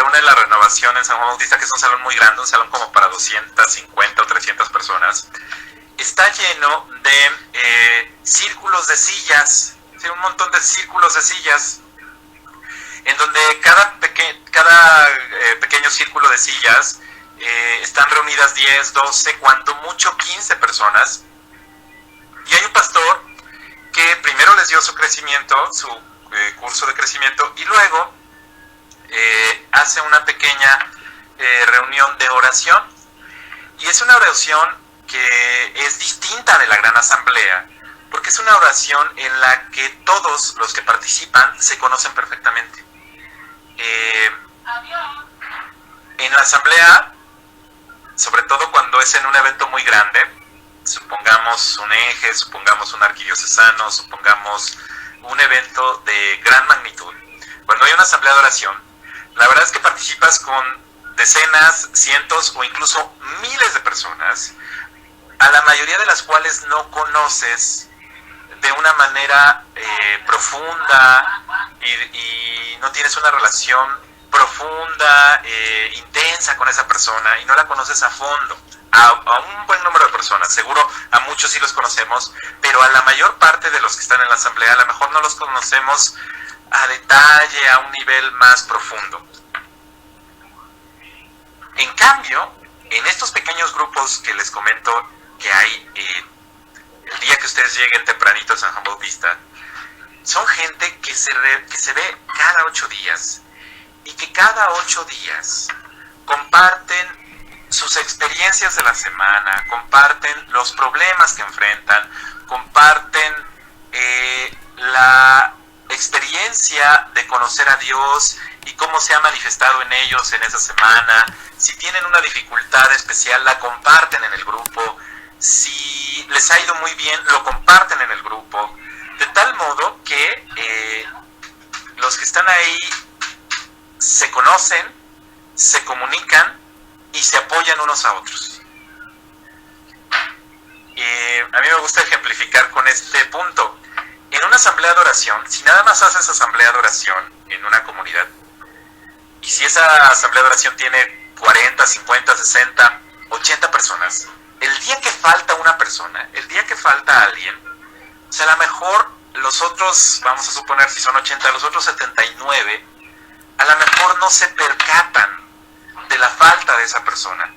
reúne la Renovación en San Juan Bautista, que es un salón muy grande, un salón como para 250 o 300 personas, está lleno de círculos de sillas, ¿sí? Un montón de círculos de sillas, en donde cada pequeño círculo de sillas están reunidas 10, 12, cuando mucho 15 personas, y hay un pastor que primero les dio su crecimiento, su curso de crecimiento, y luego hace una pequeña reunión de oración, y es una oración que es distinta de la gran asamblea, porque es una oración en la que todos los que participan se conocen perfectamente. En la asamblea, sobre todo cuando es en un evento muy grande, supongamos un eje, supongamos un arquidiocesano, supongamos un evento de gran magnitud, cuando hay una asamblea de oración, la verdad es que participas con decenas, cientos o incluso miles de personas, a la mayoría de las cuales no conoces de una manera profunda y no tienes una relación profunda, intensa con esa persona, y no la conoces a fondo. A un buen número de personas, seguro a muchos sí los conocemos, pero a la mayor parte de los que están en la asamblea a lo mejor no los conocemos a detalle, a un nivel más profundo. En cambio, en estos pequeños grupos que les comento que hay el día que ustedes lleguen tempranito a San Juan Bautista, son gente que se ve cada 8 días, y que cada 8 días comparten sus experiencias de la semana, comparten los problemas que enfrentan, comparten la experiencia de conocer a Dios y cómo se ha manifestado en ellos en esa semana. Si tienen una dificultad especial, la comparten en el grupo. Si les ha ido muy bien, lo comparten en el grupo. De tal modo que los que están ahí se conocen, se comunican y se apoyan unos a otros. A mí me gusta ejemplificar con este punto. En una asamblea de oración, si nada más haces asamblea de oración en una comunidad, y si esa asamblea de oración tiene 40, 50, 60, 80 personas, el día que falta una persona, el día que falta alguien, o sea, a lo mejor los otros, vamos a suponer si son 80, los otros 79, a lo mejor no se percatan de la falta de esa persona,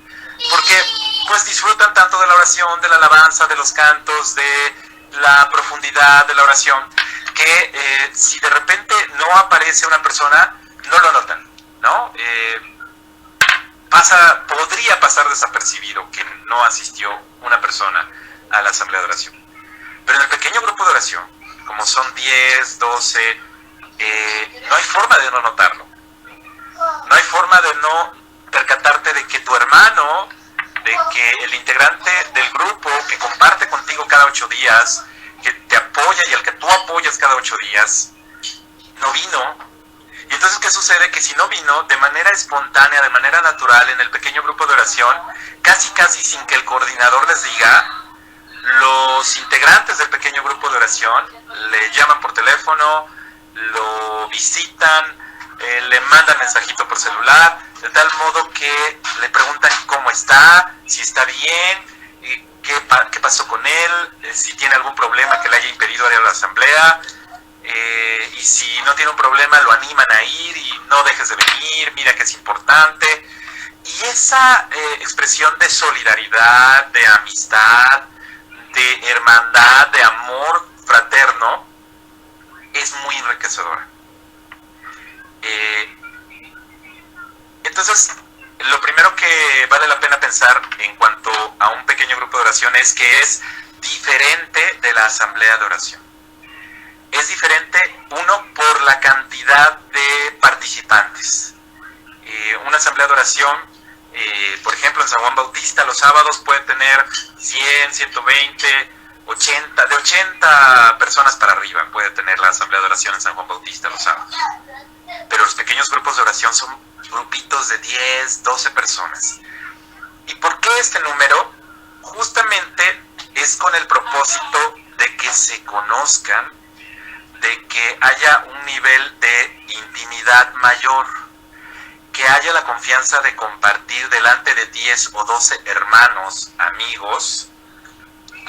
porque pues disfrutan tanto de la oración, de la alabanza, de los cantos, de la profundidad de la oración, que si de repente no aparece una persona, no lo notan, ¿no? Podría pasar desapercibido que no asistió una persona a la asamblea de oración. Pero en el pequeño grupo de oración, como son 10, 12, no hay forma de no notarlo. No hay forma de no percatarte de que tu hermano, de que el integrante del grupo que comparte contigo cada 8 días, que te apoya y al que tú apoyas cada 8 días, no vino. Y entonces, ¿qué sucede? Que si no vino, de manera espontánea, de manera natural, en el pequeño grupo de oración, casi sin que el coordinador les diga, los integrantes del pequeño grupo de oración le llaman por teléfono, lo visitan, le mandan mensajito por celular, de tal modo que le preguntan cómo está, si está bien, qué pasó con él, si tiene algún problema que le haya impedido ir a la asamblea, y si no tiene un problema lo animan a ir y no dejes de venir, mira que es importante. Y esa expresión de solidaridad, de amistad, de hermandad, de amor fraterno, es muy enriquecedora. Entonces, lo primero que vale la pena pensar en cuanto a un pequeño grupo de oración es que es diferente de la asamblea de oración. Es diferente, uno, por la cantidad de participantes. Una asamblea de oración, por ejemplo, en San Juan Bautista, los sábados puede tener 100, 120, 80, de 80 personas para arriba puede tener la asamblea de oración en San Juan Bautista los sábados. Pero los pequeños grupos de oración son grupitos de 10, 12 personas. ¿Y por qué este número? Justamente es con el propósito de que se conozcan, de que haya un nivel de intimidad mayor, que haya la confianza de compartir delante de 10 o 12 hermanos, amigos,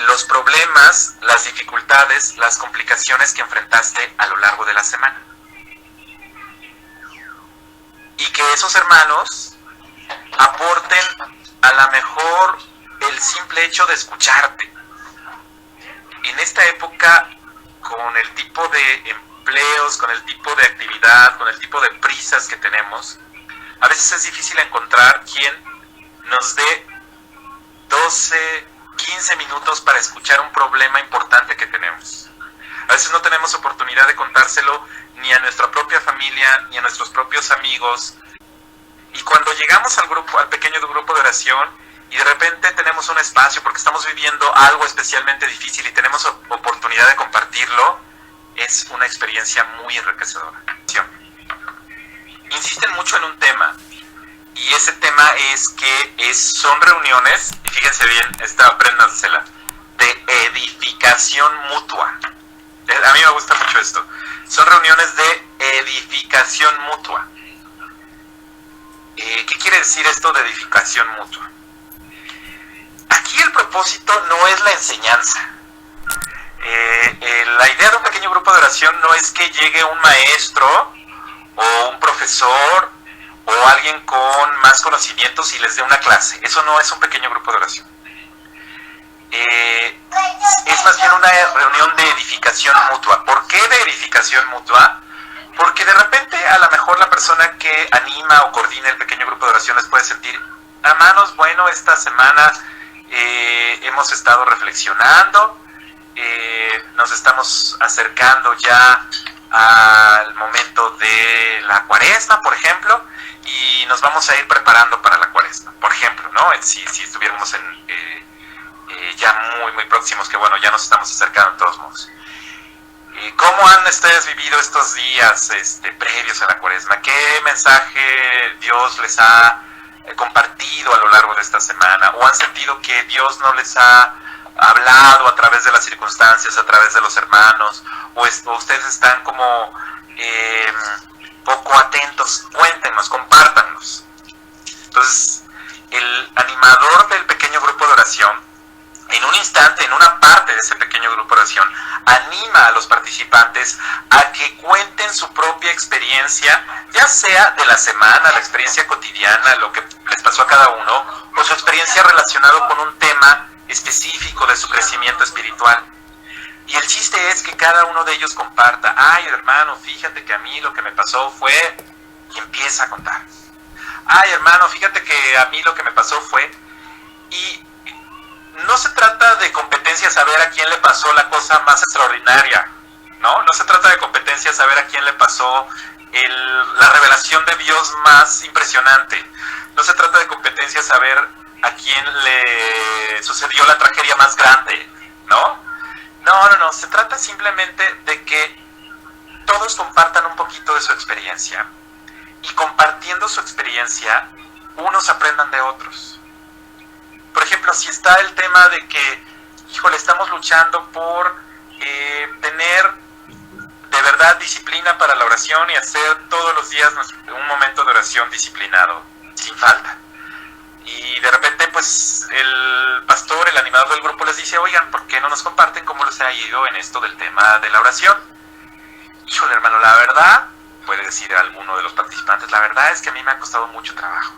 los problemas, las dificultades, las complicaciones que enfrentaste a lo largo de la semana. Y que esos hermanos aporten a lo mejor el simple hecho de escucharte. En esta época, con el tipo de empleos, con el tipo de actividad, con el tipo de prisas que tenemos, a veces es difícil encontrar quien nos dé 12, 15 minutos para escuchar un problema importante que tenemos. A veces no tenemos oportunidad de contárselo ni a nuestra propia familia, ni a nuestros propios amigos. Y cuando llegamos al grupo, al pequeño grupo de oración, y de repente tenemos un espacio porque estamos viviendo algo especialmente difícil y tenemos oportunidad de compartirlo, es una experiencia muy enriquecedora. Insisten mucho en un tema, y ese tema es que son reuniones, y fíjense bien, apréndansela, de edificación mutua. A mí me gusta mucho esto. Son reuniones de edificación mutua. ¿Qué quiere decir esto de edificación mutua? Aquí el propósito no es la enseñanza. La idea de un pequeño grupo de oración no es que llegue un maestro o un profesor o alguien con más conocimientos y les dé una clase. Eso no es un pequeño grupo de oración. Es más bien una reunión de edificación mutua. ¿Por qué de edificación mutua? Porque de repente a lo mejor la persona que anima o coordina el pequeño grupo de oración les puede sentir: hermanos, bueno, esta semana hemos estado reflexionando, nos estamos acercando ya al momento de la cuaresma, por ejemplo, y nos vamos a ir preparando para la cuaresma, por ejemplo, ¿no? Si estuviéramos ya muy próximos, que bueno, ya nos estamos acercando de todos modos. ¿Cómo han ustedes vivido estos días previos a la cuaresma? ¿Qué mensaje Dios les ha compartido a lo largo de esta semana? ¿O han sentido que Dios no les ha hablado a través de las circunstancias, a través de los hermanos? ¿O ustedes están como poco atentos? Cuéntenos, compártanos. Entonces, el animador del pequeño grupo de oración, en un instante, en una parte de ese pequeño grupo de oración, anima a los participantes a que cuenten su propia experiencia, ya sea de la semana, la experiencia cotidiana, lo que les pasó a cada uno, o su experiencia relacionada con un tema específico de su crecimiento espiritual. Y el chiste es que cada uno de ellos comparta: ay, hermano, fíjate que a mí lo que me pasó fue... y empieza a contar. Ay, hermano, fíjate que a mí lo que me pasó fue... Y no se trata de competencia saber a quién le pasó la cosa más extraordinaria, ¿no? No se trata de competencia saber a quién le pasó la revelación de Dios más impresionante. No se trata de competencia saber a quién le sucedió la tragedia más grande, ¿no? No. Se trata simplemente de que todos compartan un poquito de su experiencia. Y compartiendo su experiencia, unos aprendan de otros. Por ejemplo, si está el tema de que, híjole, estamos luchando por tener de verdad disciplina para la oración y hacer todos los días un momento de oración disciplinado, sin falta. Y de repente, pues, el pastor, el animador del grupo les dice: oigan, ¿por qué no nos comparten cómo les ha ido en esto del tema de la oración? Híjole, hermano, la verdad, puede decir alguno de los participantes, la verdad es que a mí me ha costado mucho trabajo.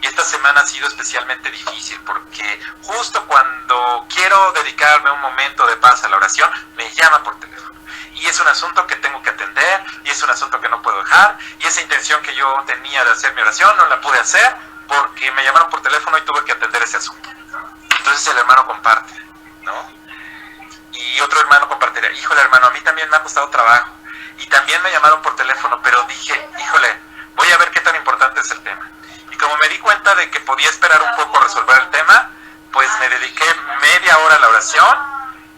Y esta semana ha sido especialmente difícil porque justo cuando quiero dedicarme un momento de paz a la oración, me llaman por teléfono. Y es un asunto que tengo que atender, y es un asunto que no puedo dejar, y esa intención que yo tenía de hacer mi oración no la pude hacer porque me llamaron por teléfono y tuve que atender ese asunto. Entonces el hermano comparte, ¿no? Y otro hermano compartirá: híjole, hermano, a mí también me ha costado trabajo. Y también me llamaron por teléfono, pero dije: híjole, voy a ver qué tan importante es el tema. Y como me di cuenta de que podía esperar un poco a resolver el tema, pues me dediqué media hora a la oración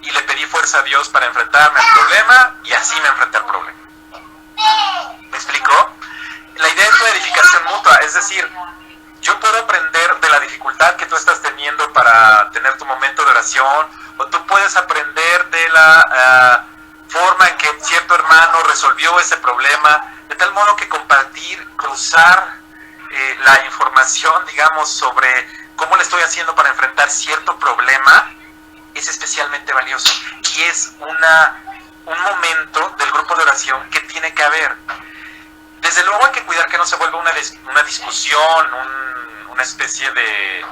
y le pedí fuerza a Dios para enfrentarme al problema, y así me enfrenté al problema. ¿Me explicó? La idea es la edificación mutua, es decir, yo puedo aprender de la dificultad que tú estás teniendo para tener tu momento de oración, o tú puedes aprender de la forma en que cierto hermano resolvió ese problema, de tal modo que compartir, cruzar la información, digamos, sobre cómo le estoy haciendo para enfrentar cierto problema es especialmente valioso. Y es un momento del grupo de oración que tiene que haber. Desde luego hay que cuidar que no se vuelva una discusión, una especie de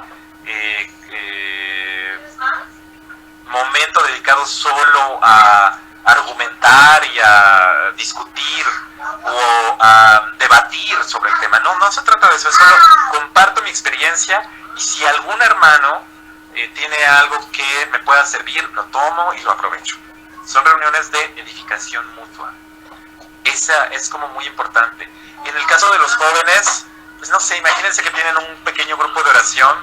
momento dedicado solo a argumentar y a discutir o a debatir sobre el tema. No se trata de eso, es solo comparto mi experiencia y si algún hermano tiene algo que me pueda servir, lo tomo y lo aprovecho. Son reuniones de edificación mutua. Esa es como muy importante. En el caso de los jóvenes, pues no sé, imagínense que tienen un pequeño grupo de oración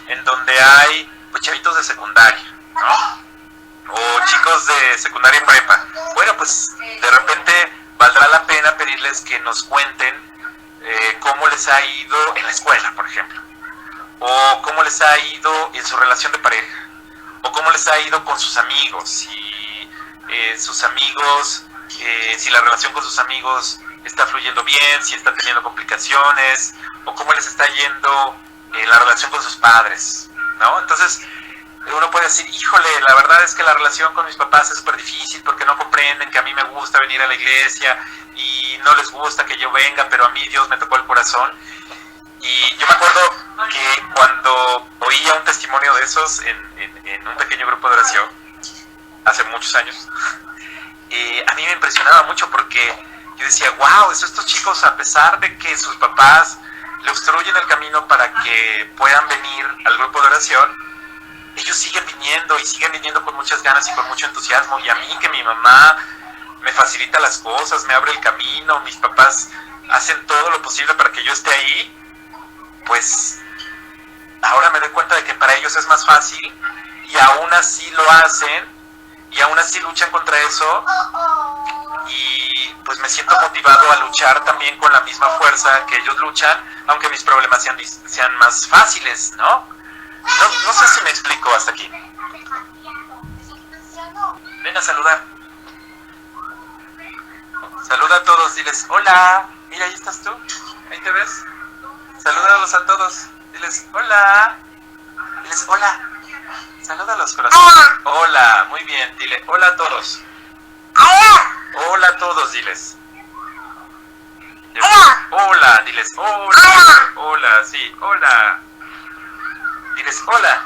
en donde hay pues, chavitos de secundaria, ¿no? O chicos de secundaria y prepa. Bueno, pues de repente valdrá la pena pedirles que nos cuenten cómo les ha ido en la escuela, por ejemplo, o cómo les ha ido en su relación de pareja, o cómo les ha ido con sus amigos, si sus amigos, si la relación con sus amigos está fluyendo bien, si está teniendo complicaciones, o cómo les está yendo la relación con sus padres, ¿no? Entonces uno puede decir, híjole, la verdad es que la relación con mis papás es súper difícil porque no comprenden que a mí me gusta venir a la iglesia y no les gusta que yo venga, pero a mí Dios me tocó el corazón. Y yo me acuerdo que cuando oía un testimonio de esos en un pequeño grupo de oración, hace muchos años, a mí me impresionaba mucho porque yo decía, wow, estos chicos, a pesar de que sus papás le obstruyen el camino para que puedan venir al grupo de oración, ellos siguen viniendo con muchas ganas y con mucho entusiasmo. Y a mí, que mi mamá me facilita las cosas, me abre el camino, mis papás hacen todo lo posible para que yo esté ahí, pues ahora me doy cuenta de que para ellos es más fácil y aún así lo hacen y aún así luchan contra eso y pues me siento motivado a luchar también con la misma fuerza que ellos luchan, aunque mis problemas sean más fáciles, ¿no? No sé si me explico hasta aquí. Ven a saludar. Saluda a todos, diles hola. Mira, ahí estás tú. Ahí te ves. Salúdalos a todos. Diles hola. Diles hola. Salúdalos, corazón. Hola, muy bien. Dile hola a todos. Hola a todos, diles. Hola, diles hola. Hola, sí, hola. Diles hola.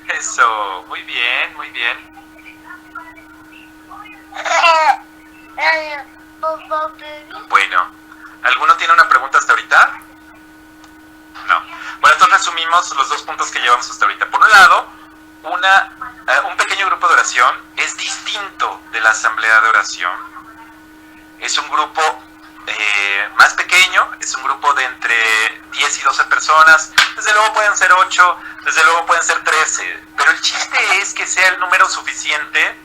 Eso, muy bien, muy bien. Bueno, ¿alguno tiene una pregunta hasta ahorita? No. Bueno, entonces resumimos los dos puntos que llevamos hasta ahorita. Por un lado, un pequeño grupo de oración es distinto de la asamblea de oración. Es un grupo más pequeño, es un grupo de entre 10 y 12 personas, desde luego pueden ser 8, desde luego pueden ser 13, pero el chiste es que sea el número suficiente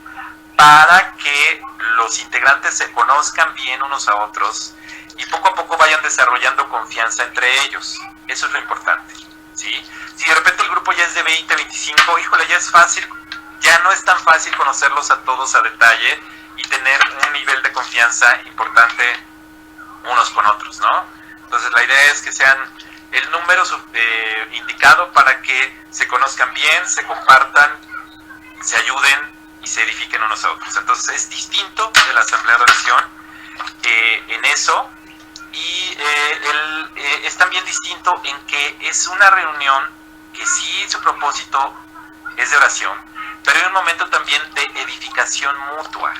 para que los integrantes se conozcan bien unos a otros y poco a poco vayan desarrollando confianza entre ellos. Eso es lo importante, ¿sí? Si de repente el grupo ya es de 20, 25, híjole, ya es fácil, ya no es tan fácil conocerlos a todos a detalle y tener un nivel de confianza importante unos con otros, ¿no? Entonces la idea es que sean el número indicado para que se conozcan bien, se compartan, se ayuden y se edifiquen unos a otros. Entonces es distinto de la asamblea de oración en eso y es también distinto en que es una reunión que sí su propósito es de oración, pero hay un momento también de edificación mutua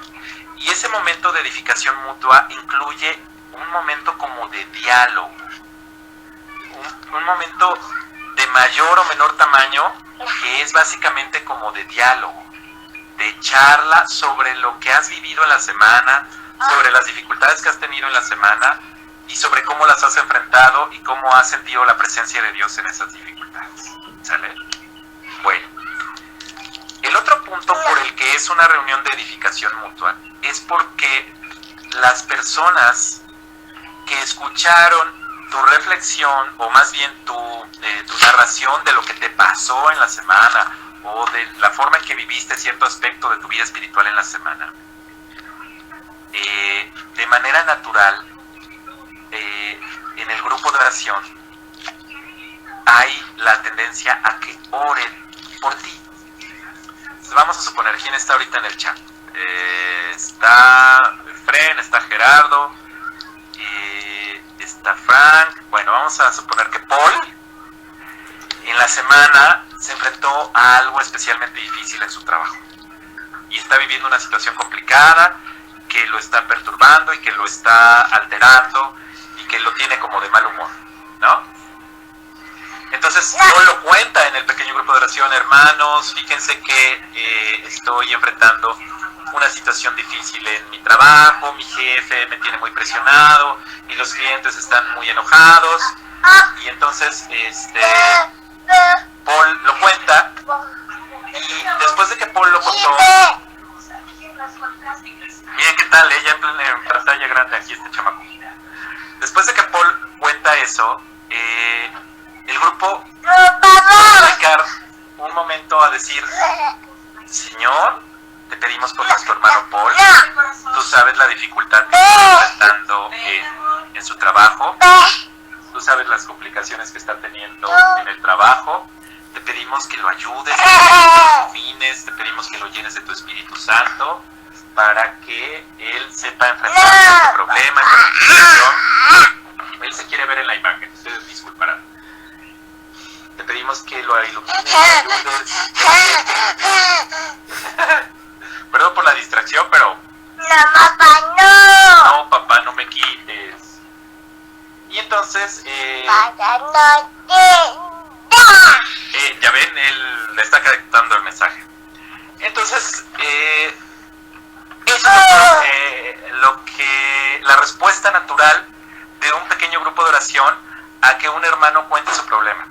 y ese momento de edificación mutua incluye un momento como de diálogo, un momento de mayor o menor tamaño que es básicamente como de diálogo, de charla sobre lo que has vivido en la semana, sobre las dificultades que has tenido en la semana y sobre cómo las has enfrentado y cómo has sentido la presencia de Dios en esas dificultades. ¿Sale? Bueno, el otro punto por el que es una reunión de edificación mutua es porque las personas que escucharon tu reflexión o más bien tu narración de lo que te pasó en la semana o de la forma en que viviste cierto aspecto de tu vida espiritual en la semana, de manera natural en el grupo de oración hay la tendencia a que oren por ti. Vamos a suponer, ¿quién está ahorita en el chat? Está Fren, está Gerardo, está Frank. Bueno, vamos a suponer que Paul en la semana se enfrentó a algo especialmente difícil en su trabajo y está viviendo una situación complicada que lo está perturbando y que lo está alterando y que lo tiene como de mal humor, ¿no? Entonces Paul lo cuenta en el pequeño grupo de oración: hermanos, fíjense que estoy enfrentando una situación difícil en mi trabajo, mi jefe me tiene muy presionado y los clientes están muy enojados. Y entonces Paul lo cuenta, y después de que Paul lo contó, miren qué tal, ella en pantalla grande, aquí este chamaco. Después de que Paul cuenta eso, el grupo va a dedicar un momento a decir: Señor, te pedimos por nuestro hermano Paul, tú sabes la dificultad que está enfrentando en su trabajo, tú sabes las complicaciones que está teniendo en el trabajo, te pedimos que lo ayudes, que lo ilumines, te pedimos que lo llenes de tu Espíritu Santo para que él sepa enfrentar este problema, esta situación. Él se quiere ver en la imagen, ustedes disculparán. Te pedimos que lo ilumines, lo ayudes. Perdón por la distracción, pero... No, papá, no. No, papá, no me quites. Y entonces... ya ven, él le está captando el mensaje. Entonces, eso es la respuesta natural de un pequeño grupo de oración a que un hermano cuente su problema.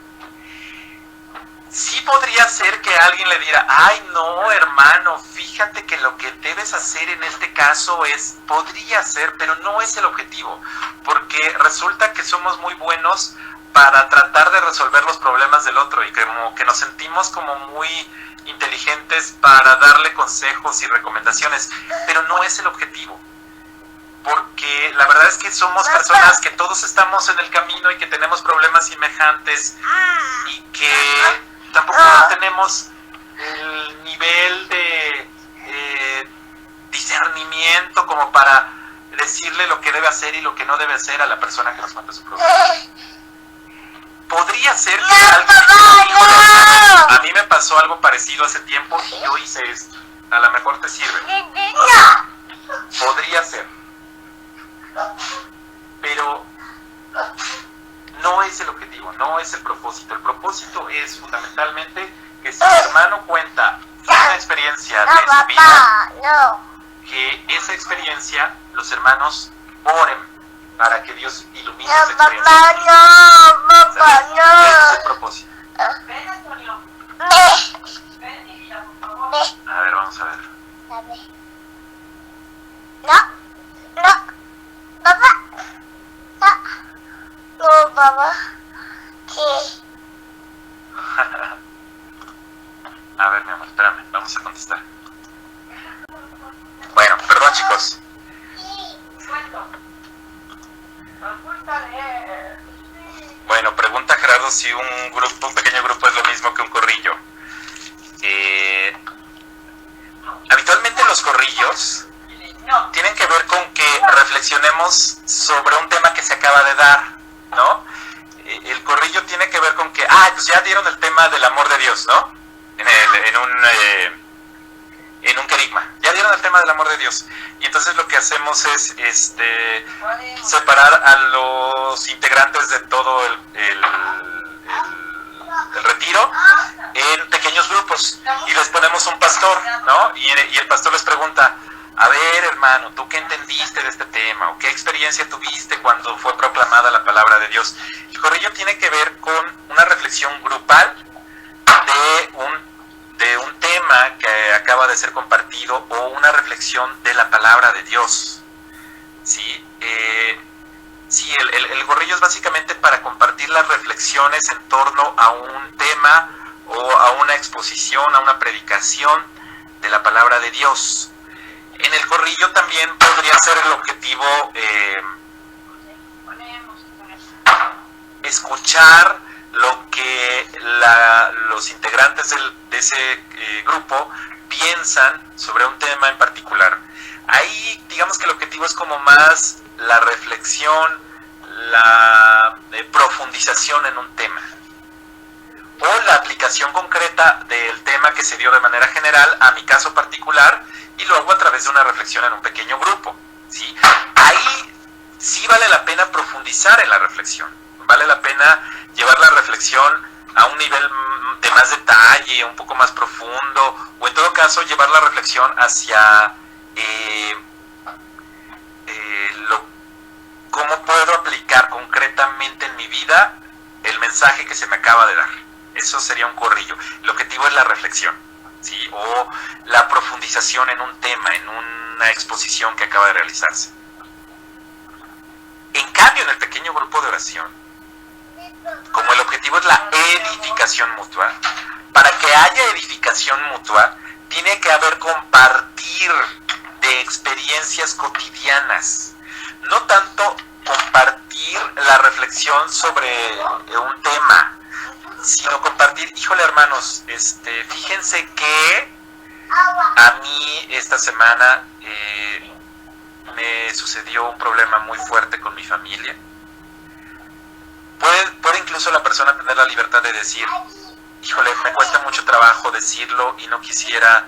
Sí podría ser que alguien le diga: ay no, hermano, fíjate que lo que debes hacer en este caso podría ser, pero no es el objetivo, porque resulta que somos muy buenos para tratar de resolver los problemas del otro y como que nos sentimos como muy inteligentes para darle consejos y recomendaciones, pero no es el objetivo. Porque la verdad es que somos personas que todos estamos en el camino y que tenemos problemas semejantes y que tampoco tenemos el nivel de discernimiento como para decirle lo que debe hacer y lo que no debe hacer a la persona que nos cuenta su problema. Podría ser que alguien a mí me pasó algo parecido hace tiempo y yo hice esto. A lo mejor te sirve. Podría ser. Pero no es el objetivo, no es el propósito. El propósito es fundamentalmente que si el hermano cuenta una experiencia de su vida, que esa experiencia los hermanos oren para que Dios ilumine esa experiencia. Ese es el propósito. Ven, Antonio. Ven, hijita, por favor. A ver, vamos a ver. Papá, ¿qué? A ver, mi amor, espérame, vamos a contestar. Bueno, perdón, chicos. Bueno, pregunta Gerardo si un pequeño grupo es lo mismo que un corrillo. Habitualmente los corrillos tienen que ver con que reflexionemos sobre un tema que se acaba de dar, ¿no? El corrillo tiene que ver con que, pues ya dieron el tema del amor de Dios, ¿no? En un querigma. Ya dieron el tema del amor de Dios. Y entonces lo que hacemos es separar a los integrantes de todo el retiro en pequeños grupos y les ponemos un pastor, ¿no? Y el pastor les pregunta: a ver, hermano, ¿tú qué entendiste de este tema? ¿O qué experiencia tuviste cuando fue proclamada la palabra de Dios? El corrillo tiene que ver con una reflexión grupal de un tema que acaba de ser compartido o una reflexión de la palabra de Dios. ¿Sí? Sí, el corrillo es básicamente para compartir las reflexiones en torno a un tema o a una exposición, a una predicación de la palabra de Dios. En el corrillo también podría ser el objetivo escuchar lo que los integrantes de ese grupo piensan sobre un tema en particular. Ahí digamos que el objetivo es como más la reflexión, la profundización en un tema, o la aplicación concreta del tema que se dio de manera general a mi caso particular, y luego a través de una reflexión en un pequeño grupo, ¿sí? Ahí sí vale la pena profundizar en la reflexión, vale la pena llevar la reflexión a un nivel de más detalle, un poco más profundo, o en todo caso llevar la reflexión hacia cómo puedo aplicar concretamente en mi vida el mensaje que se me acaba de dar. Eso sería un corrillo. El objetivo es la reflexión, ¿sí? O la profundización en un tema, en una exposición que acaba de realizarse. En cambio, en el pequeño grupo de oración, como el objetivo es la edificación mutua, para que haya edificación mutua, tiene que haber compartir de experiencias cotidianas. No tanto compartir la reflexión sobre un tema, sino compartir, híjole hermanos, fíjense que a mí esta semana me sucedió un problema muy fuerte con mi familia. Puede incluso la persona tener la libertad de decir, híjole, me cuesta mucho trabajo decirlo y no quisiera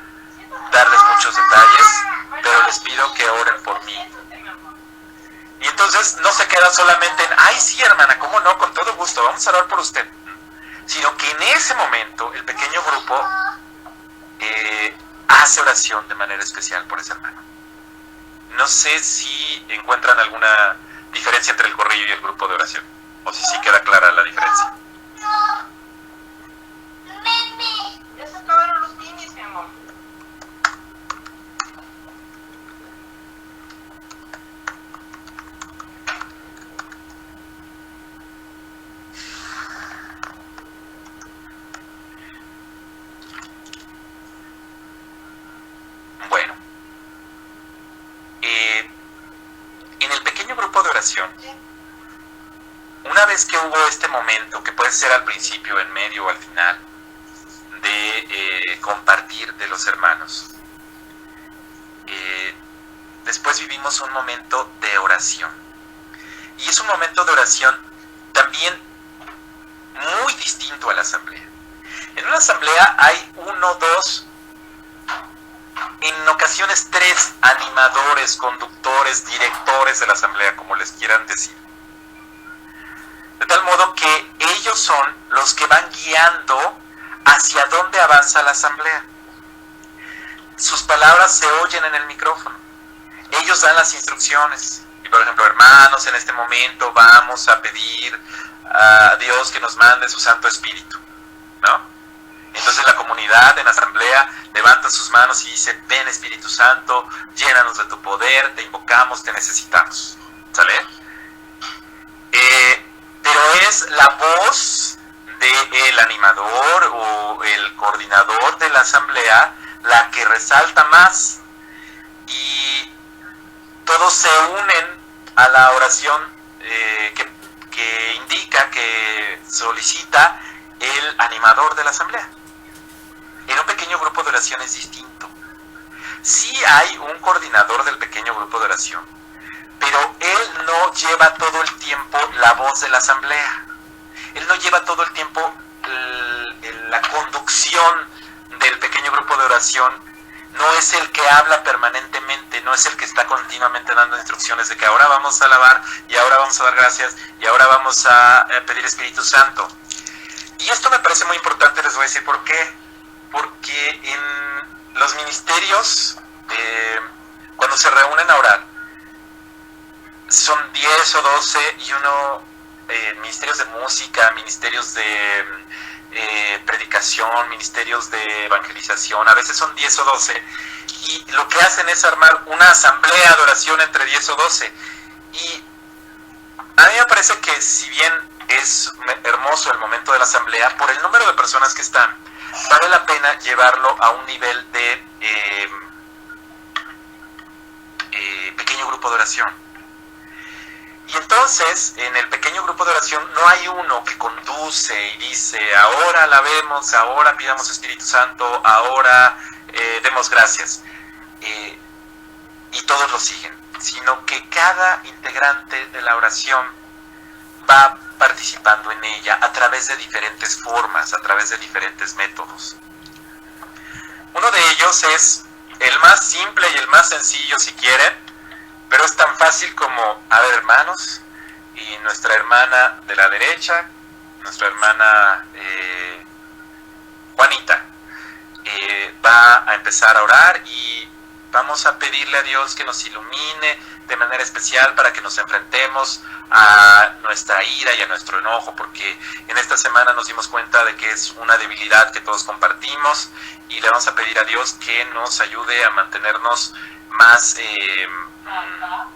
darles muchos detalles, pero les pido que oren por mí. Y entonces no se queda solamente en, ay sí hermana, cómo no, con todo gusto, vamos a orar por usted. Sino que en ese momento el pequeño grupo hace oración de manera especial por ese hermano. No sé si encuentran alguna diferencia entre el corrillo y el grupo de oración, o si sí queda clara la diferencia. Ya se acabaron los minis, mi amor. Bueno, en el pequeño grupo de oración, una vez que hubo este momento, que puede ser al principio, en medio o al final, de compartir de los hermanos, después vivimos un momento de oración. Y es un momento de oración también muy distinto a la asamblea. En una asamblea hay 1, 2, en ocasiones 3 animadores, conductores, directores de la asamblea, como les quieran decir. De tal modo que ellos son los que van guiando hacia dónde avanza la asamblea. Sus palabras se oyen en el micrófono. Ellos dan las instrucciones. Y por ejemplo, hermanos, en este momento vamos a pedir a Dios que nos mande su Santo Espíritu, ¿no? Entonces la comunidad en la asamblea levanta sus manos y dice, ven Espíritu Santo, llénanos de tu poder, te invocamos, te necesitamos. ¿Sale? Pero es la voz del animador o el coordinador de la asamblea la que resalta más, y todos se unen a la oración que indica, que solicita el animador de la asamblea. En un pequeño grupo de oración es distinto. Sí hay un coordinador del pequeño grupo de oración, pero él no lleva todo el tiempo la voz de la asamblea. Él no lleva todo el tiempo la conducción del pequeño grupo de oración. No es el que habla permanentemente, no es el que está continuamente dando instrucciones de que ahora vamos a alabar, y ahora vamos a dar gracias, y ahora vamos a pedir Espíritu Santo. Y esto me parece muy importante, les voy a decir por qué. Porque en los ministerios, cuando se reúnen a orar, son 10 o 12 y ministerios de música, ministerios de predicación, ministerios de evangelización, a veces son 10 o 12, y lo que hacen es armar una asamblea de oración entre 10 o 12. Y a mí me parece que si bien es hermoso el momento de la asamblea, por el número de personas que están, vale la pena llevarlo a un nivel de pequeño grupo de oración. Y entonces, en el pequeño grupo de oración, no hay uno que conduce y dice, ahora alabemos, ahora pidamos Espíritu Santo, ahora demos gracias. Y todos lo siguen, sino que cada integrante de la oración va participando en ella a través de diferentes formas, a través de diferentes métodos. Uno de ellos es el más simple y el más sencillo, si quieren, pero es tan fácil como, a ver, hermanos, y nuestra hermana de la derecha, nuestra hermana Juanita, va a empezar a orar y vamos a pedirle a Dios que nos ilumine de manera especial para que nos enfrentemos a nuestra ira y a nuestro enojo, porque en esta semana nos dimos cuenta de que es una debilidad que todos compartimos y le vamos a pedir a Dios que nos ayude a mantenernos más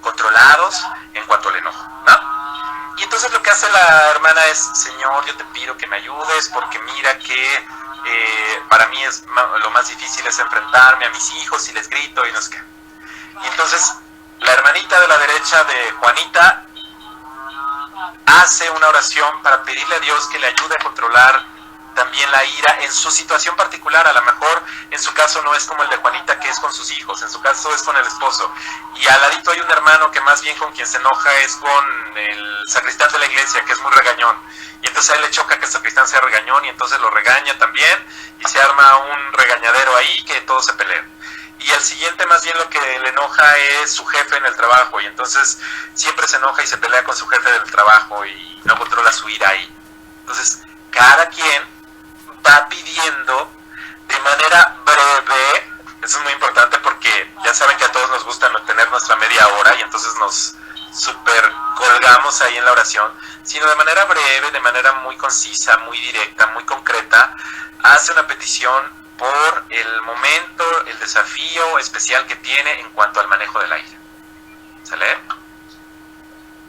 controlados en cuanto al enojo, ¿no? Y entonces lo que hace la hermana es, Señor, yo te pido que me ayudes porque mira que para mí lo más difícil es enfrentarme a mis hijos y les grito y no sé qué. Y entonces la hermanita de la derecha de Juanita hace una oración para pedirle a Dios que le ayude a controlar también la ira en su situación particular. A lo mejor en su caso no es como el de Juanita, que es con sus hijos, en su caso es con el esposo. Y al ladito hay un hermano que más bien con quien se enoja es con el sacristán de la iglesia, que es muy regañón. Y entonces a él le choca que el sacristán sea regañón y entonces lo regaña también y se arma un regañadero ahí que todos se pelean. Y al siguiente más bien lo que le enoja es su jefe en el trabajo y entonces siempre se enoja y se pelea con su jefe del trabajo y no controla su ira ahí. Entonces cada quien va pidiendo de manera breve, eso es muy importante porque ya saben que a todos nos gusta tener nuestra media hora y entonces nos super colgamos ahí en la oración, sino de manera breve, de manera muy concisa, muy directa, muy concreta, hace una petición por el momento, el desafío especial que tiene en cuanto al manejo del aire. ¿Sale?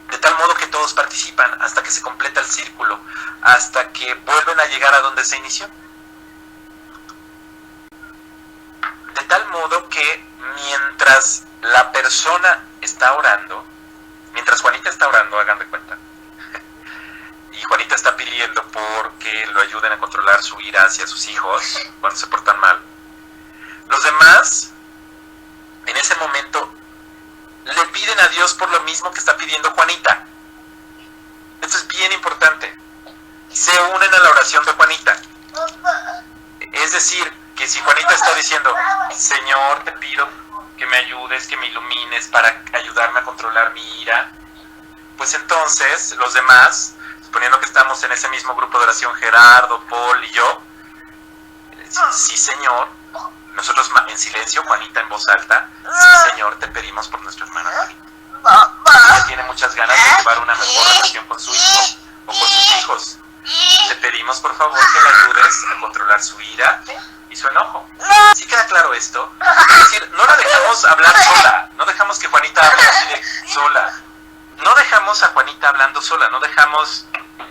De tal modo que todos participan hasta que se completa el círculo, hasta que vuelven a llegar a donde se inició. De tal modo que mientras la persona está orando, mientras Juanita está orando, hagan de cuenta, y Juanita está pidiendo por que lo ayuden a controlar su ira hacia sus hijos cuando se portan mal, los demás en ese momento le piden a Dios por lo mismo que está pidiendo Juanita. Esto es bien importante. Se unen a la oración de Juanita. Es decir, que si Juanita está diciendo, Señor, te pido que me ayudes, que me ilumines para ayudarme a controlar mi ira, pues entonces los demás, suponiendo que estamos en ese mismo grupo de oración, Gerardo, Paul y yo, sí, Señor, nosotros en silencio, Juanita en voz alta, sí, Señor, te pedimos por nuestra hermana Juanita. Ella tiene muchas ganas de llevar una mejor relación con su hijo o con sus hijos. Te pedimos, por favor, que le ayudes a controlar su ira y su enojo. ¿Sí queda claro esto? Es decir, no la dejamos hablar sola, no dejamos que Juanita hable así de sola. No dejamos a Juanita hablando sola, no dejamos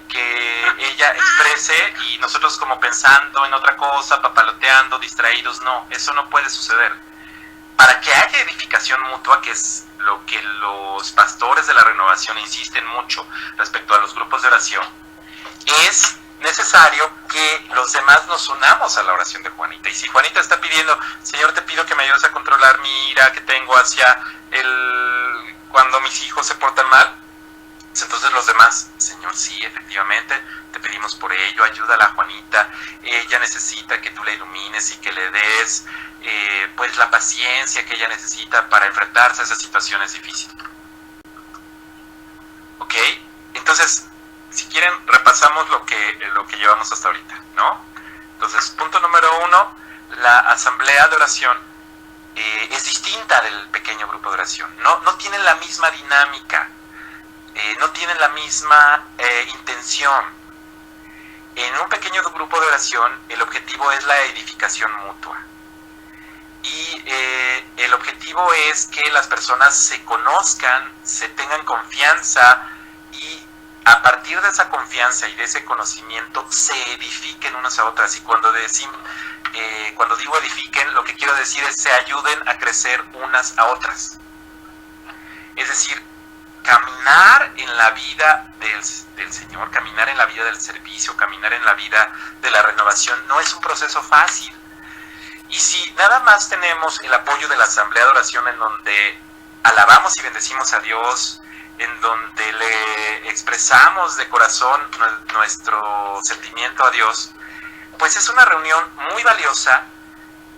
que ella exprese y nosotros como pensando en otra cosa, papaloteando, distraídos. No, eso no puede suceder. Para que haya edificación mutua, que es lo que los pastores de la renovación insisten mucho respecto a los grupos de oración, es necesario que los demás nos unamos a la oración de Juanita. Y si Juanita está pidiendo, Señor, te pido que me ayudes a controlar mi ira que tengo hacia cuando mis hijos se portan mal, pues entonces los demás, Señor, sí, efectivamente, te pedimos por ello, ayúdala a Juanita, ella necesita que tú la ilumines y que le des pues la paciencia que ella necesita para enfrentarse a esas situaciones difíciles. ¿Ok? Entonces, si quieren, repasamos lo que llevamos hasta ahorita, ¿no? Entonces, punto número 1, la asamblea de oración es distinta del pequeño grupo de oración. No tienen la misma dinámica, no tienen la misma intención. En un pequeño grupo de oración, el objetivo es la edificación mutua. Y el objetivo es que las personas se conozcan, se tengan confianza y a partir de esa confianza y de ese conocimiento se edifiquen unas a otras. Y cuando digo edifiquen, lo que quiero decir es se ayuden a crecer unas a otras. Es decir, caminar en la vida del Señor, caminar en la vida del servicio, caminar en la vida de la renovación, no es un proceso fácil. Y si nada más tenemos el apoyo de la asamblea de oración en donde alabamos y bendecimos a Dios, en donde le expresamos de corazón nuestro sentimiento a Dios, pues es una reunión muy valiosa,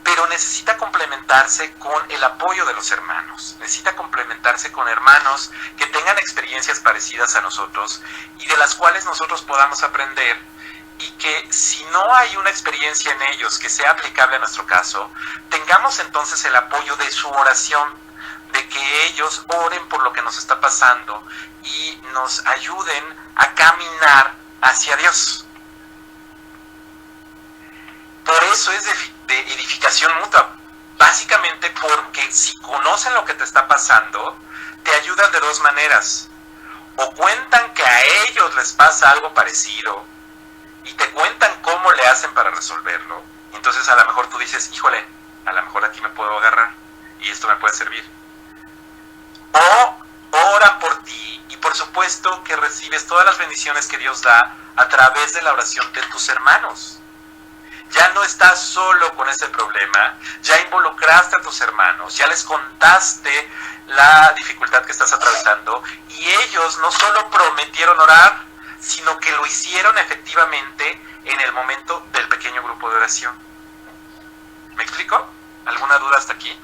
pero necesita complementarse con el apoyo de los hermanos, necesita complementarse con hermanos que tengan experiencias parecidas a nosotros y de las cuales nosotros podamos aprender, y que si no hay una experiencia en ellos que sea aplicable a nuestro caso, tengamos entonces el apoyo de su oración, de que ellos oren por lo que nos está pasando y nos ayuden a caminar hacia Dios. Por eso es de edificación mutua, básicamente porque si conocen lo que te está pasando, te ayudan de dos maneras. O cuentan que a ellos les pasa algo parecido y te cuentan cómo le hacen para resolverlo. Entonces a lo mejor tú dices, híjole, a lo mejor aquí me puedo agarrar y esto me puede servir. O oran por ti y por supuesto que recibes todas las bendiciones que Dios da a través de la oración de tus hermanos. Ya no estás solo con ese problema, ya involucraste a tus hermanos, ya les contaste la dificultad que estás atravesando y ellos no solo prometieron orar, sino que lo hicieron efectivamente en el momento del pequeño grupo de oración. ¿Me explico? ¿Alguna duda hasta aquí?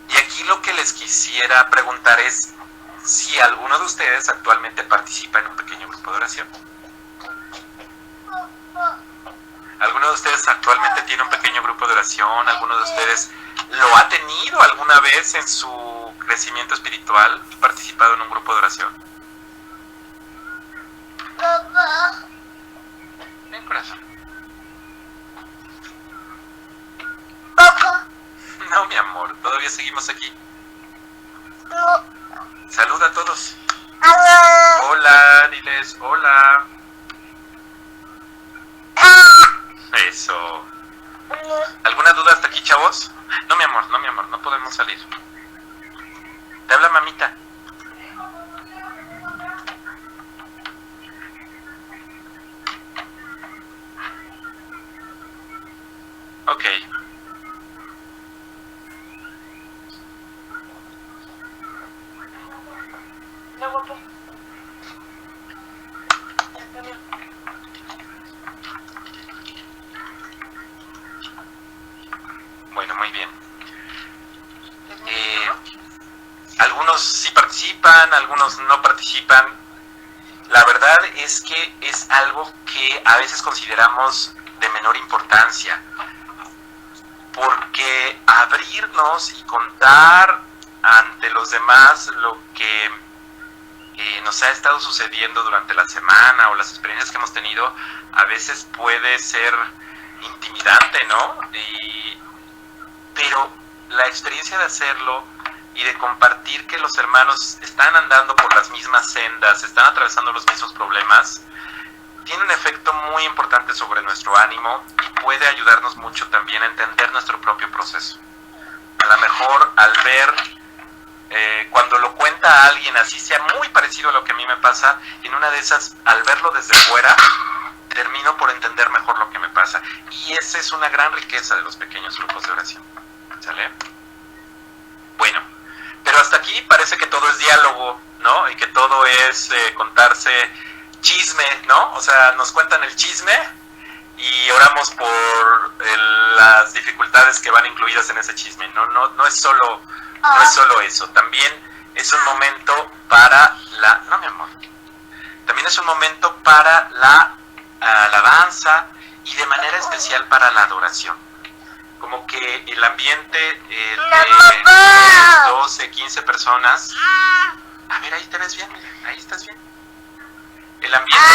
Y aquí lo que les quisiera preguntar es si alguno de ustedes actualmente participa en un pequeño grupo de oración. ¿Alguno de ustedes actualmente tiene un pequeño grupo de oración? ¿Alguno de ustedes lo ha tenido alguna vez en su crecimiento espiritual y participado en un grupo de oración? Ven, corazón. No, mi amor, todavía seguimos aquí. Saluda a todos. Hola, diles hola. Eso. ¿Alguna duda hasta aquí, chavos? No, mi amor, no podemos salir. Te habla mamita. Ok. Bueno, muy bien. Algunos sí participan, algunos no participan. La verdad es que es algo que a veces consideramos de menor importancia, porque abrirnos y contar ante los demás lo que nos ha estado sucediendo durante la semana o las experiencias que hemos tenido, a veces puede ser intimidante, ¿no? Pero la experiencia de hacerlo y de compartir que los hermanos están andando por las mismas sendas, están atravesando los mismos problemas, tiene un efecto muy importante sobre nuestro ánimo y puede ayudarnos mucho también a entender nuestro propio proceso. A lo mejor al ver, cuando lo cuenta a alguien así sea muy parecido a lo que a mí me pasa, en una de esas, al verlo desde fuera, termino por entender mejor lo que me pasa. Y esa es una gran riqueza de los pequeños grupos de oración. ¿Sale? Bueno, pero hasta aquí parece que todo es diálogo, ¿no? Y que todo es contarse chisme, ¿no? O sea, nos cuentan el chisme y oramos por las dificultades que van incluidas en ese chisme. No es solo eso. También es un momento para la... No, mi amor. También es un momento para la alabanza y de manera especial para la adoración. Como que el ambiente de 12, 15 personas... A ver, ahí te ves bien, mira, ahí estás bien. El ambiente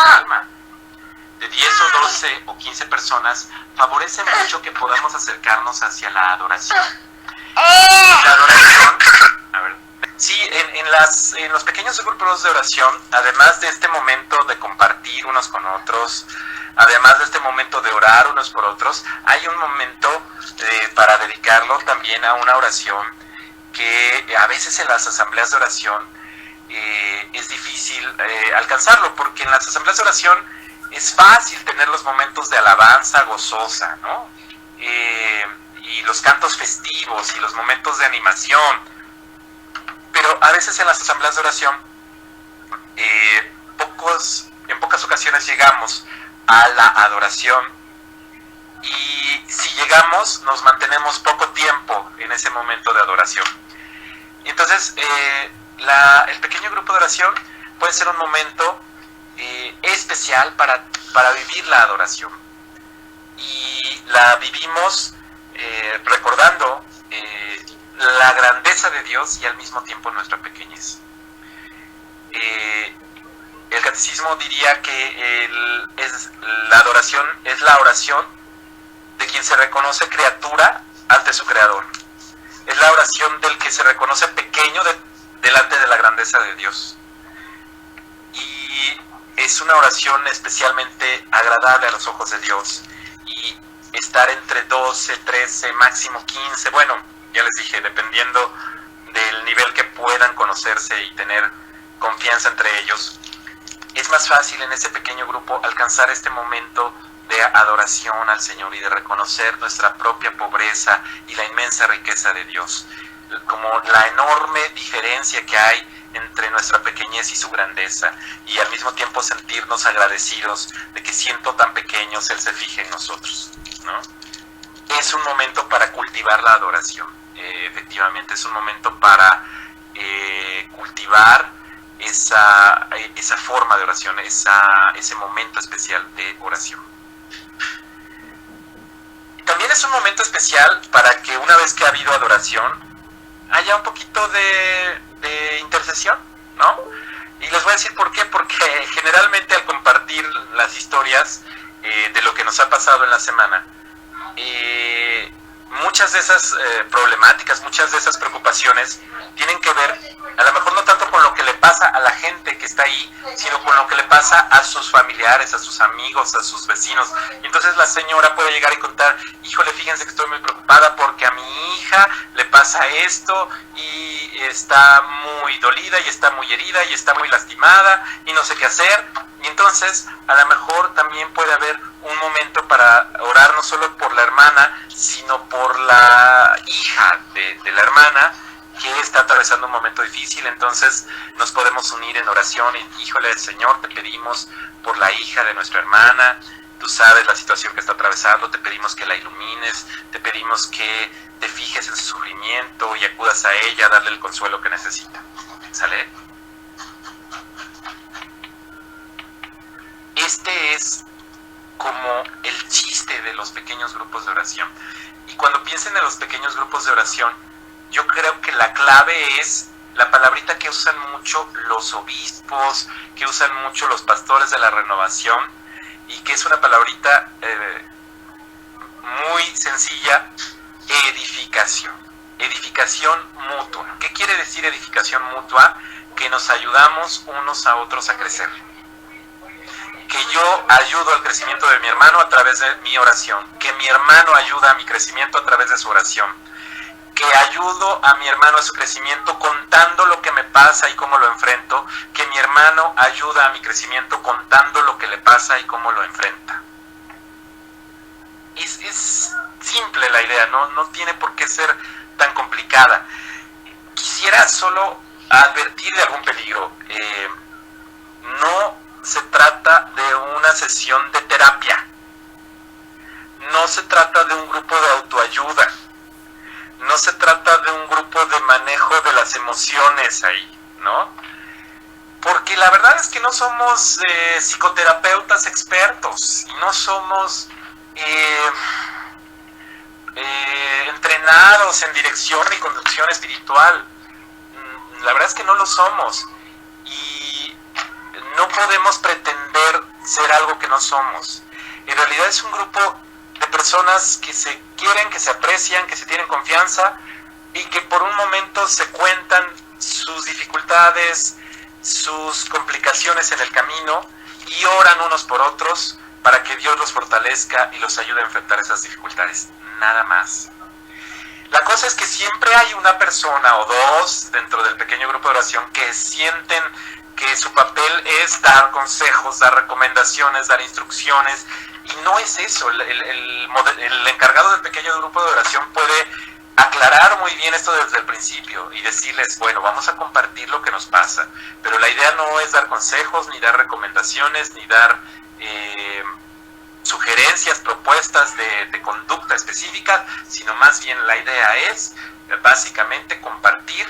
calma, de 10 o 12 o 15 personas favorece mucho que podamos acercarnos hacia la adoración. La adoración, a ver, sí, en los pequeños grupos de oración, además de este momento de compartir unos con otros, además de este momento de orar unos por otros, hay un momento para dedicarlo también a una oración que a veces en las asambleas de oración es difícil alcanzarlo, porque en las asambleas de oración es fácil tener los momentos de alabanza gozosa, ¿no? Y los cantos festivos y los momentos de animación, pero a veces en las asambleas de oración en pocas ocasiones llegamos a la adoración, y si llegamos nos mantenemos poco tiempo en ese momento de adoración. Entonces el pequeño grupo de oración puede ser un momento especial para vivir la adoración, y la vivimos recordando la grandeza de Dios y al mismo tiempo nuestra pequeñez. El catecismo diría que la adoración es la oración de quien se reconoce criatura ante su creador. Es la oración del que se reconoce pequeño delante de la grandeza de Dios. Y es una oración especialmente agradable a los ojos de Dios. Y estar entre 12, 13, máximo 15, bueno, ya les dije, dependiendo del nivel que puedan conocerse y tener confianza entre ellos, es más fácil en ese pequeño grupo alcanzar este momento de adoración al Señor y de reconocer nuestra propia pobreza y la inmensa riqueza de Dios, como la enorme diferencia que hay entre nuestra pequeñez y su grandeza, y al mismo tiempo sentirnos agradecidos de que siendo tan pequeños Él se fije en nosotros, ¿no? Es un momento para cultivar la adoración, efectivamente, es un momento para cultivar esa forma de oración, ese momento especial de oración. También es un momento especial para que una vez que ha habido adoración, haya un poquito de intercesión, ¿no? Y les voy a decir por qué, porque generalmente al compartir las historias de lo que nos ha pasado en la semana, muchas de esas problemáticas, muchas de esas preocupaciones tienen que ver, a lo mejor no tanto con lo que le pasa a la gente que está ahí, sino con lo que le pasa a sus familiares, a sus amigos, a sus vecinos. Y entonces la señora puede llegar y contar, híjole, fíjense que estoy muy preocupada porque a mi hija le pasa esto y está muy dolida y está muy herida y está muy lastimada y no sé qué hacer. Y entonces a lo mejor también puede haber un momento para orar no solo por la hermana, sino por la hija de la hermana, que está atravesando un momento difícil. Entonces nos podemos unir en oración y, híjole, Señor, te pedimos por la hija de nuestra hermana, tú sabes la situación que está atravesando, te pedimos que la ilumines, te pedimos que te fijes en su sufrimiento y acudas a ella a darle el consuelo que necesita. ¿Sale? Este es como el chiste de los pequeños grupos de oración. Y cuando piensen en los pequeños grupos de oración, yo creo que la clave es la palabrita que usan mucho los obispos, que usan mucho los pastores de la renovación, y que es una palabrita muy sencilla: edificación. Edificación mutua. ¿Qué quiere decir edificación mutua? Que nos ayudamos unos a otros a crecer. Que yo ayudo al crecimiento de mi hermano a través de mi oración. Que mi hermano ayuda a mi crecimiento a través de su oración. Que ayudo a mi hermano a su crecimiento contando lo que me pasa y cómo lo enfrento, que mi hermano ayuda a mi crecimiento contando lo que le pasa y cómo lo enfrenta. Es simple la idea, no tiene por qué ser tan complicada. Quisiera solo advertir de algún peligro. No se trata de una sesión de terapia, no se trata de un grupo de autoayuda, no se trata de un grupo de manejo de las emociones ahí, ¿no? Porque la verdad es que no somos psicoterapeutas expertos y no somos entrenados en dirección y conducción espiritual. La verdad es que no lo somos y no podemos pretender ser algo que no somos. En realidad es un grupo de personas que se quieren, que se aprecian, que se tienen confianza y que por un momento se cuentan sus dificultades, sus complicaciones en el camino y oran unos por otros para que Dios los fortalezca y los ayude a enfrentar esas dificultades, nada más. La cosa es que siempre hay una persona o dos dentro del pequeño grupo de oración que sienten que su papel es dar consejos, dar recomendaciones, dar instrucciones, y no es eso. El encargado del pequeño grupo de oración puede aclarar muy bien esto desde el principio y decirles, bueno, vamos a compartir lo que nos pasa, pero la idea no es dar consejos, ni dar recomendaciones, ni dar sugerencias, propuestas de conducta específica, sino más bien la idea es básicamente compartir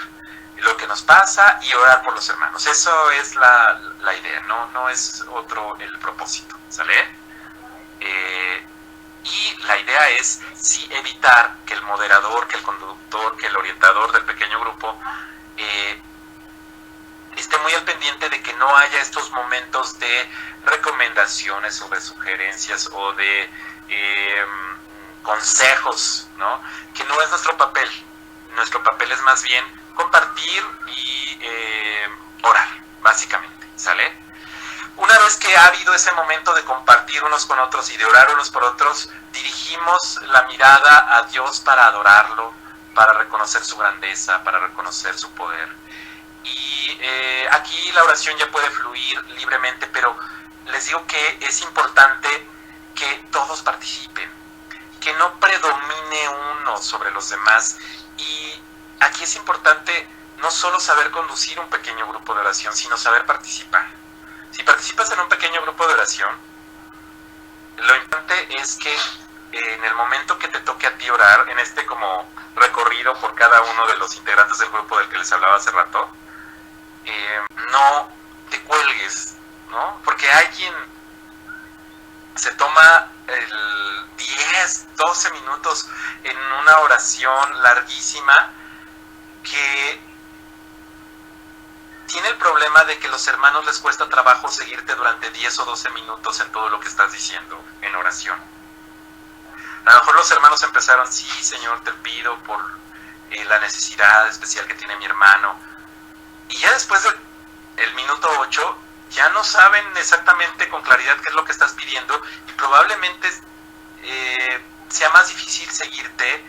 lo que nos pasa y orar por los hermanos. Eso es la idea, no es otro el propósito, ¿sale? Y la idea es sí evitar que el moderador, que el conductor, que el orientador del pequeño grupo esté muy al pendiente de que no haya estos momentos de recomendaciones o de sugerencias o de consejos, ¿no? Que no es nuestro papel. Nuestro papel es más bien compartir y orar, básicamente, ¿sale? Una vez que ha habido ese momento de compartir unos con otros y de orar unos por otros, dirigimos la mirada a Dios para adorarlo, para reconocer su grandeza, para reconocer su poder. Y aquí la oración ya puede fluir libremente, pero les digo que es importante que todos participen, que no predomine uno sobre los demás. Y aquí es importante no solo saber conducir un pequeño grupo de oración, sino saber participar. Si participas en un pequeño grupo de oración, lo importante es que en el momento que te toque a ti orar, en este como recorrido por cada uno de los integrantes del grupo del que les hablaba hace rato, no te cuelgues, ¿no? Porque alguien se toma 10, 12 minutos en una oración larguísima que tiene el problema de que los hermanos les cuesta trabajo seguirte durante 10 o 12 minutos en todo lo que estás diciendo en oración. A lo mejor los hermanos empezaron, sí, Señor, te pido por la necesidad especial que tiene mi hermano. Y ya después del minuto 8, ya no saben exactamente con claridad qué es lo que estás pidiendo y probablemente sea más difícil seguirte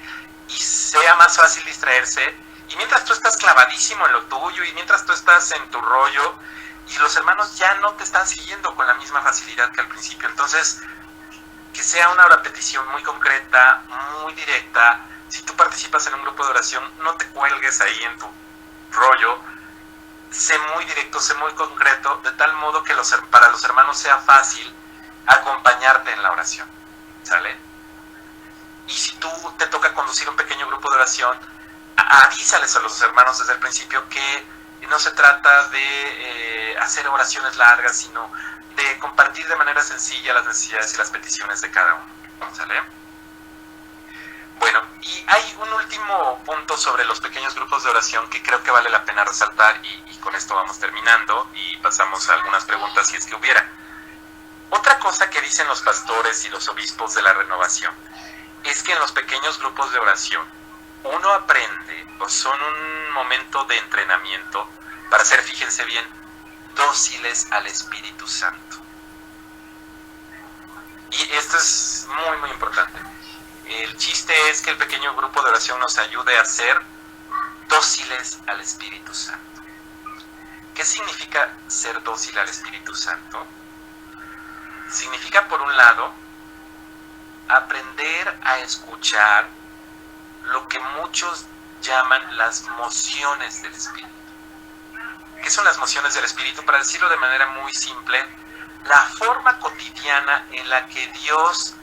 y sea más fácil distraerse. Y mientras tú estás clavadísimo en lo tuyo y mientras tú estás en tu rollo y los hermanos ya no te están siguiendo con la misma facilidad que al principio. Entonces, que sea una repetición muy concreta, muy directa. Si tú participas en un grupo de oración, no te cuelgues ahí en tu rollo. Sé muy directo, sé muy concreto, de tal modo que para los hermanos sea fácil acompañarte en la oración, ¿sale? Y si tú te toca conducir un pequeño grupo de oración, avísales a los hermanos desde el principio que no se trata de hacer oraciones largas, sino de compartir de manera sencilla las necesidades y las peticiones de cada uno, ¿sale? Bueno, y hay un último punto sobre los pequeños grupos de oración que creo que vale la pena resaltar y con esto vamos terminando y pasamos a algunas preguntas si es que hubiera. Otra cosa que dicen los pastores y los obispos de la renovación es que en los pequeños grupos de oración uno aprende, o son un momento de entrenamiento para ser, fíjense bien, dóciles al Espíritu Santo. Y esto es muy, muy importante. El chiste es que el pequeño grupo de oración nos ayude a ser dóciles al Espíritu Santo. ¿Qué significa ser dócil al Espíritu Santo? Significa, por un lado, aprender a escuchar lo que muchos llaman las mociones del Espíritu. ¿Qué son las mociones del Espíritu? Para decirlo de manera muy simple, la forma cotidiana en la que Dios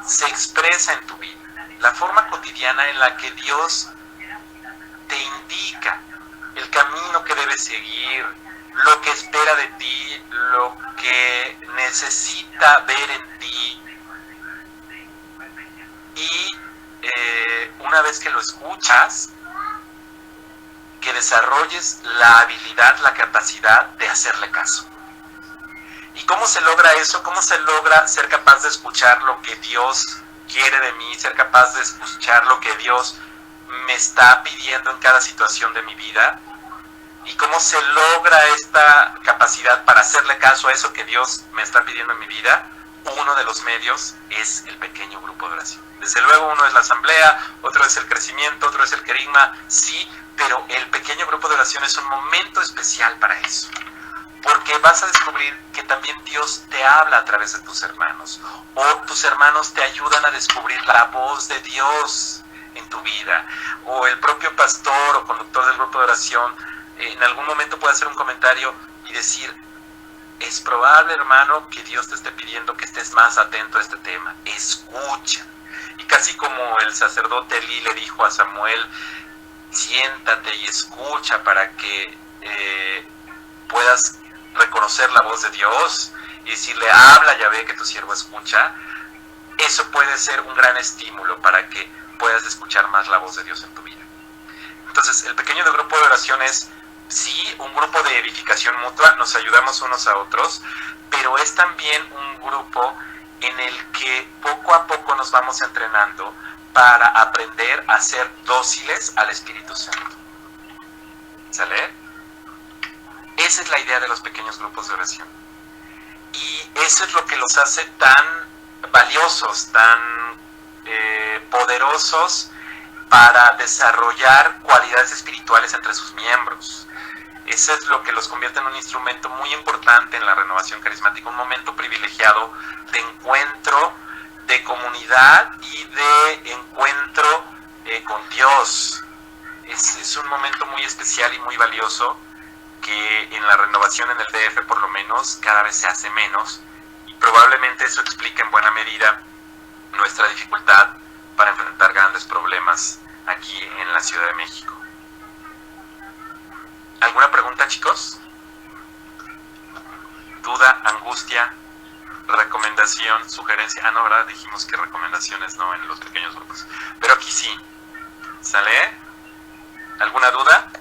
se expresa en tu vida, la forma cotidiana en la que Dios te indica el camino que debes seguir, lo que espera de ti, lo que necesita ver en ti. Y una vez que lo escuchas, que desarrolles la habilidad, la capacidad de hacerle caso. ¿Y cómo se logra eso? ¿Cómo se logra ser capaz de escuchar lo que Dios quiere de mí, ser capaz de escuchar lo que Dios me está pidiendo en cada situación de mi vida? ¿Y cómo se logra esta capacidad para hacerle caso a eso que Dios me está pidiendo en mi vida? uno de los medios es el pequeño grupo de oración. Desde luego uno es la asamblea, otro es el crecimiento, otro es el querigma, sí, pero el pequeño grupo de oración es un momento especial para eso. Porque vas a descubrir que también Dios te habla a través de tus hermanos, o tus hermanos te ayudan a descubrir la voz de Dios en tu vida, o el propio pastor o conductor del grupo de oración en algún momento puede hacer un comentario y decir: es probable, hermano, que Dios te esté pidiendo que estés más atento a este tema. Escucha. Y casi como el sacerdote Elí le dijo a Samuel: siéntate y escucha para que puedas reconocer la voz de Dios y decirle: habla, Yahvé, que tu siervo escucha. Eso puede ser un gran estímulo para que puedas escuchar más la voz de Dios en tu vida. Entonces, el pequeño grupo de oración es, sí, un grupo de edificación mutua, nos ayudamos unos a otros, pero es también un grupo en el que poco a poco nos vamos entrenando para aprender a ser dóciles al Espíritu Santo. ¿Sale? Esa es la idea de los pequeños grupos de oración. Y eso es lo que los hace tan valiosos, tan poderosos para desarrollar cualidades espirituales entre sus miembros. Eso es lo que los convierte en un instrumento muy importante en la renovación carismática, un momento privilegiado de encuentro, de comunidad y de encuentro con Dios. Es un momento muy especial y muy valioso que en la renovación en el DF por lo menos cada vez se hace menos, y probablemente eso explica en buena medida nuestra dificultad para enfrentar grandes problemas aquí en la Ciudad de México. ¿Alguna pregunta, chicos? ¿Duda, angustia, recomendación, sugerencia? Ah, no, ¿verdad? Dijimos que recomendaciones no en los pequeños grupos, pero aquí sí. ¿Sale? ¿Alguna duda?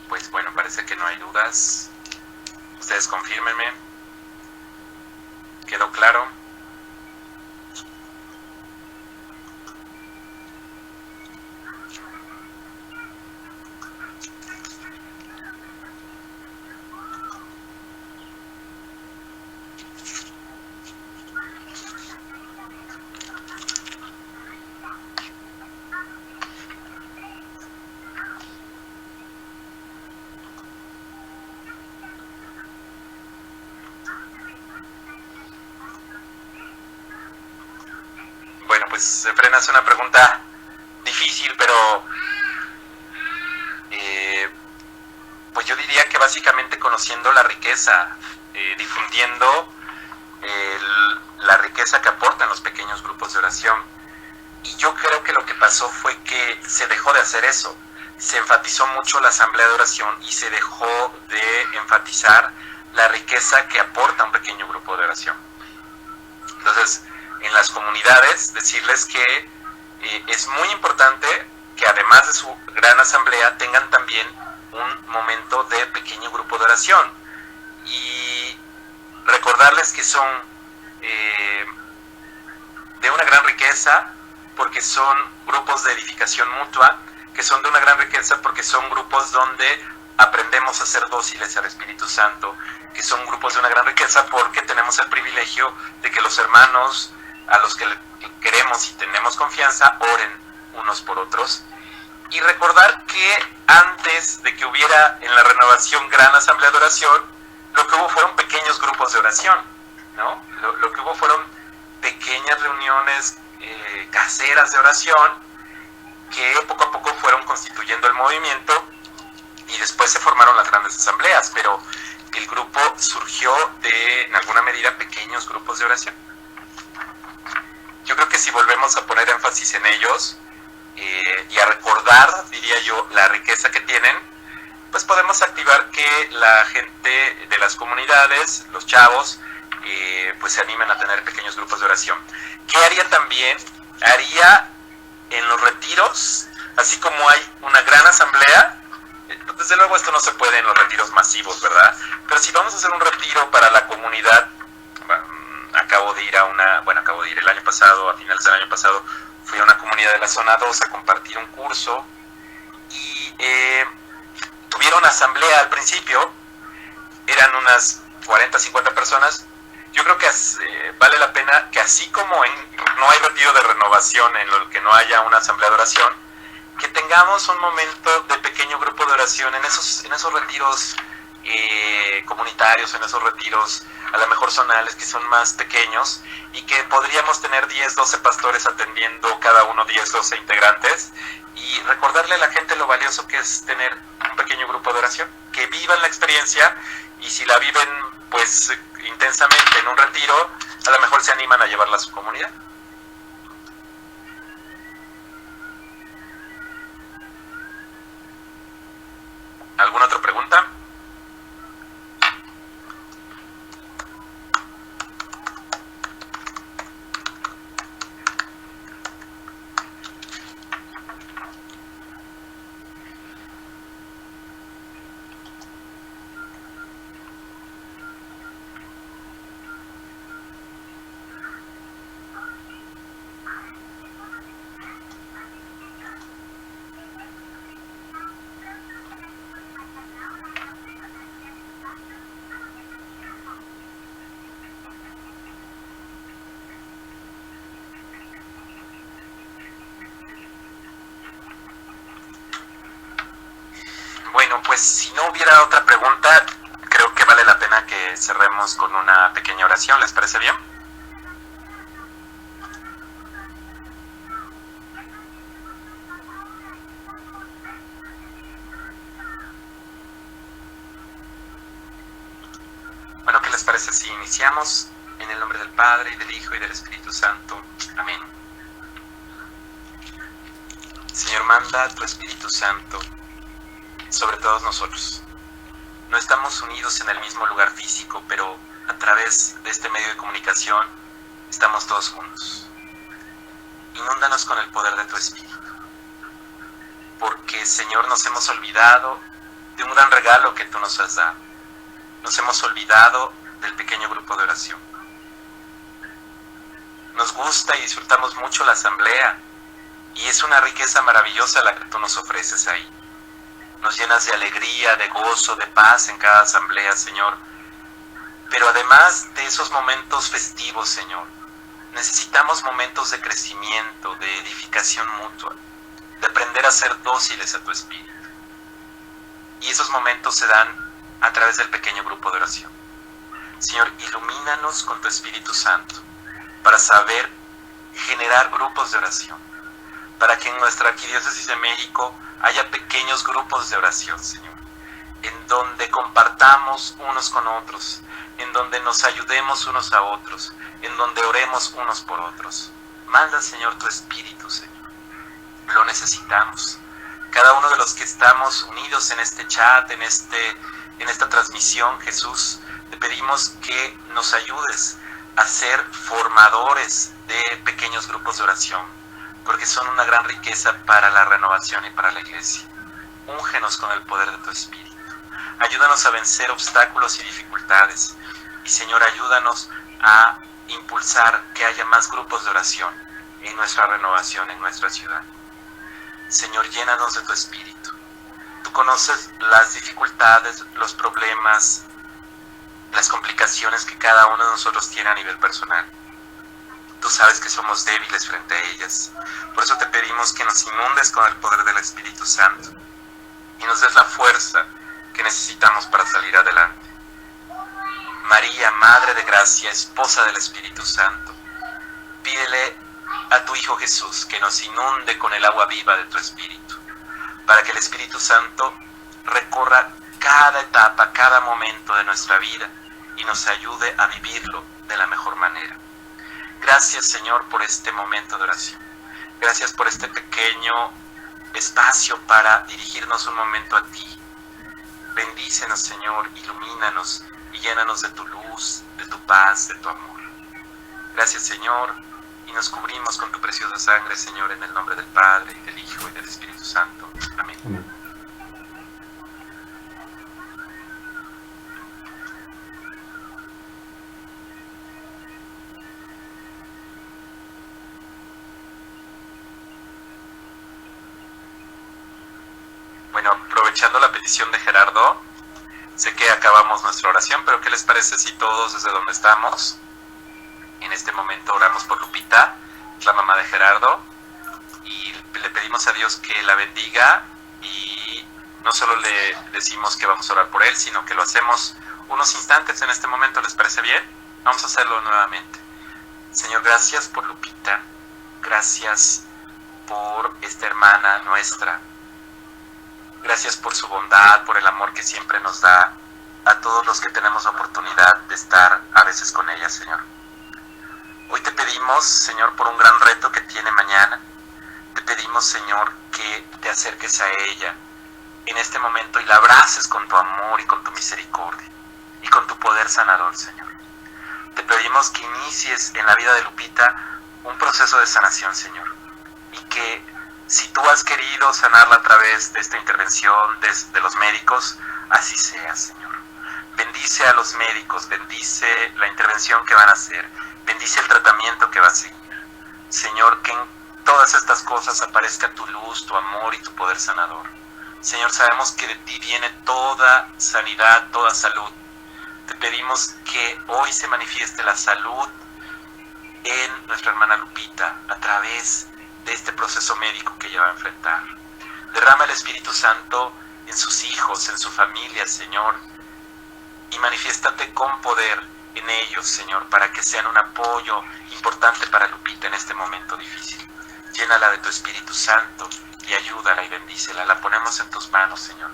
Pues bueno, parece que no hay dudas. Ustedes confírmenme. ¿Quedó claro? Bueno, pues se frena, es una pregunta difícil, pero pues yo diría que básicamente conociendo la riqueza, difundiendo la riqueza que aportan los pequeños grupos de oración. Y yo creo que lo que pasó fue que se dejó de hacer eso. Se enfatizó mucho la asamblea de oración y se dejó de enfatizar la riqueza que aporta un pequeño grupo de oración. Entonces, en las comunidades, decirles que es muy importante que además de su gran asamblea tengan también un momento de pequeño grupo de oración, y recordarles que son de una gran riqueza porque son grupos de edificación mutua, que son de una gran riqueza porque son grupos donde aprendemos a ser dóciles al Espíritu Santo, que son grupos de una gran riqueza porque tenemos el privilegio de que los hermanos a los que queremos y tenemos confianza oren unos por otros. Y recordar que antes de que hubiera en la renovación gran asamblea de oración, lo que hubo fueron pequeños grupos de oración, ¿no? Lo que hubo fueron pequeñas reuniones caseras de oración que poco a poco fueron constituyendo el movimiento, y después se formaron las grandes asambleas, pero el grupo surgió de, en alguna medida, pequeños grupos de oración. Yo creo que si volvemos a poner énfasis en ellos y a recordar, diría yo, la riqueza que tienen, pues podemos activar que la gente de las comunidades, los chavos, pues se animen a tener pequeños grupos de oración. ¿Qué haría también? Haría en los retiros, así como hay una gran asamblea, desde luego esto no se puede en los retiros masivos, ¿verdad? Pero si vamos a hacer un retiro para la comunidad, acabo de ir el año pasado, a finales del año pasado, fui a una comunidad de la zona 2 a compartir un curso y tuvieron asamblea al principio, eran unas 40, 50 personas. Yo creo que vale la pena que así como no hay retiro de renovación en el que no haya una asamblea de oración, que tengamos un momento de pequeño grupo de oración en esos retiros comunitarios, en esos retiros a lo mejor zonales que son más pequeños y que podríamos tener 10, 12 pastores atendiendo cada uno 10, 12 integrantes y recordarle a la gente lo valioso que es tener un pequeño grupo de oración, que vivan la experiencia y si la viven pues intensamente en un retiro, a lo mejor se animan a llevarla a su comunidad. ¿Alguna otra pregunta? Bueno, pues si no hubiera otra pregunta, creo que vale la pena que cerremos con una pequeña oración. ¿Les parece bien? Bueno, ¿qué les parece si iniciamos en el nombre del Padre, y del Hijo, y del Espíritu Santo? Amén. Señor, manda tu Espíritu Santo sobre todos nosotros. No estamos unidos en el mismo lugar físico, pero a través de este medio de comunicación estamos todos juntos. Inúndanos con el poder de tu Espíritu, porque, Señor, nos hemos olvidado de un gran regalo que tú nos has dado. Nos hemos olvidado del pequeño grupo de oración. Nos gusta y disfrutamos mucho la asamblea, y es una riqueza maravillosa la que tú nos ofreces ahí. Nos llenas de alegría, de gozo, de paz en cada asamblea, Señor. Pero además de esos momentos festivos, Señor, necesitamos momentos de crecimiento, de edificación mutua, de aprender a ser dóciles a tu Espíritu. Y esos momentos se dan a través del pequeño grupo de oración. Señor, ilumínanos con tu Espíritu Santo para saber generar grupos de oración, para que en nuestra Arquidiócesis de México haya pequeños grupos de oración, Señor, en donde compartamos unos con otros, en donde nos ayudemos unos a otros, en donde oremos unos por otros. Manda, Señor, tu Espíritu, Señor. Lo necesitamos. Cada uno de los que estamos unidos en este chat, en esta transmisión, Jesús, te pedimos que nos ayudes a ser formadores de pequeños grupos de oración, porque son una gran riqueza para la renovación y para la iglesia. Úngenos con el poder de tu Espíritu. Ayúdanos a vencer obstáculos y dificultades. Y, Señor, ayúdanos a impulsar que haya más grupos de oración en nuestra renovación, en nuestra ciudad. Señor, llénanos de tu Espíritu. Tú conoces las dificultades, los problemas, las complicaciones que cada uno de nosotros tiene a nivel personal. Tú sabes que somos débiles frente a ellas. Por eso te pedimos que nos inundes con el poder del Espíritu Santo y nos des la fuerza que necesitamos para salir adelante. María, Madre de Gracia, Esposa del Espíritu Santo, pídele a tu Hijo Jesús que nos inunde con el agua viva de tu Espíritu, para que el Espíritu Santo recorra cada etapa, cada momento de nuestra vida y nos ayude a vivirlo de la mejor manera. Gracias, Señor, por este momento de oración. Gracias por este pequeño espacio para dirigirnos un momento a ti. bendícenos, Señor, ilumínanos y llénanos de tu luz, de tu paz, de tu amor. Gracias, Señor, y nos cubrimos con tu preciosa sangre, Señor, en el nombre del Padre, del Hijo y del Espíritu Santo. Amén. Amén. Bueno, aprovechando la petición de Gerardo, sé que acabamos nuestra oración, pero ¿qué les parece si todos desde donde estamos, en este momento oramos por Lupita, es la mamá de Gerardo, y le pedimos a Dios que la bendiga, y no solo le decimos que vamos a orar por él, sino que lo hacemos unos instantes en este momento? ¿Les parece bien? Vamos a hacerlo nuevamente. Señor, gracias por Lupita, gracias por esta hermana nuestra, gracias por su bondad, por el amor que siempre nos da a todos los que tenemos la oportunidad de estar a veces con ella, Señor. Hoy te pedimos, Señor, por un gran reto que tiene mañana. Te pedimos, Señor, que te acerques a ella en este momento y la abraces con tu amor y con tu misericordia y con tu poder sanador, Señor. Te pedimos que inicies en la vida de Lupita un proceso de sanación, Señor, y que si tú has querido sanarla a través de esta intervención de los médicos, así sea, Señor. Bendice a los médicos, bendice la intervención que van a hacer, bendice el tratamiento que va a seguir. Señor, que en todas estas cosas aparezca tu luz, tu amor y tu poder sanador. Señor, sabemos que de ti viene toda sanidad, toda salud. Te pedimos que hoy se manifieste la salud en nuestra hermana Lupita a través de este proceso médico que ella va a enfrentar. Derrama el Espíritu Santo en sus hijos, en su familia, Señor, y manifiéstate con poder en ellos, Señor, para que sean un apoyo importante para Lupita en este momento difícil. Llénala de tu Espíritu Santo y ayúdala y bendícela. La ponemos en tus manos, Señor.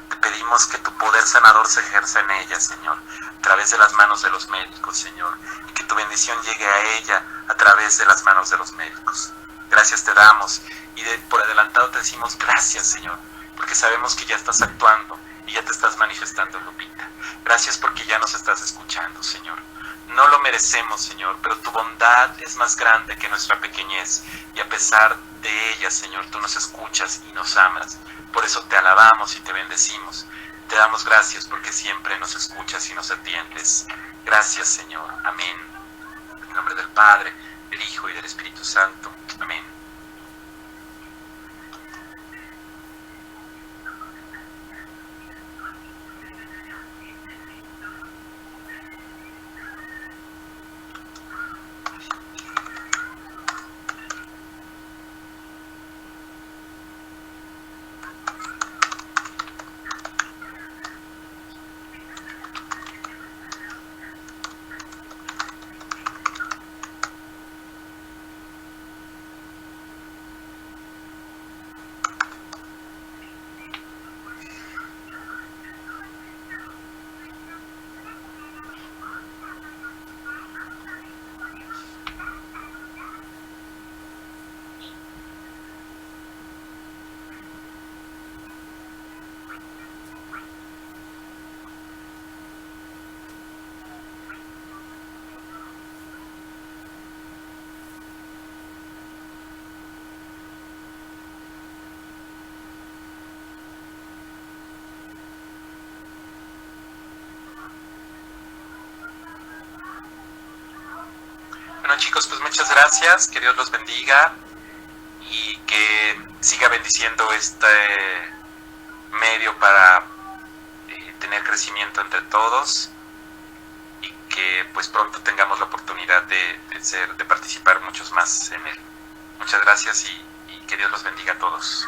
Te pedimos que tu poder sanador se ejerza en ella, Señor, a través de las manos de los médicos, Señor, y que tu bendición llegue a ella a través de las manos de los médicos. Gracias te damos y por adelantado te decimos gracias, Señor, porque sabemos que ya estás actuando y ya te estás manifestando, Lupita. Gracias porque ya nos estás escuchando, Señor. No lo merecemos, Señor, pero tu bondad es más grande que nuestra pequeñez y a pesar de ella, Señor, tú nos escuchas y nos amas. Por eso te alabamos y te bendecimos. Te damos gracias porque siempre nos escuchas y nos atiendes. Gracias, Señor. Amén. En el nombre del Padre, del Hijo y del Espíritu Santo. Amén. Bueno, chicos, pues muchas gracias, que Dios los bendiga y que siga bendiciendo este medio para tener crecimiento entre todos y que pues pronto tengamos la oportunidad de participar muchos más en él. Muchas gracias y que Dios los bendiga a todos.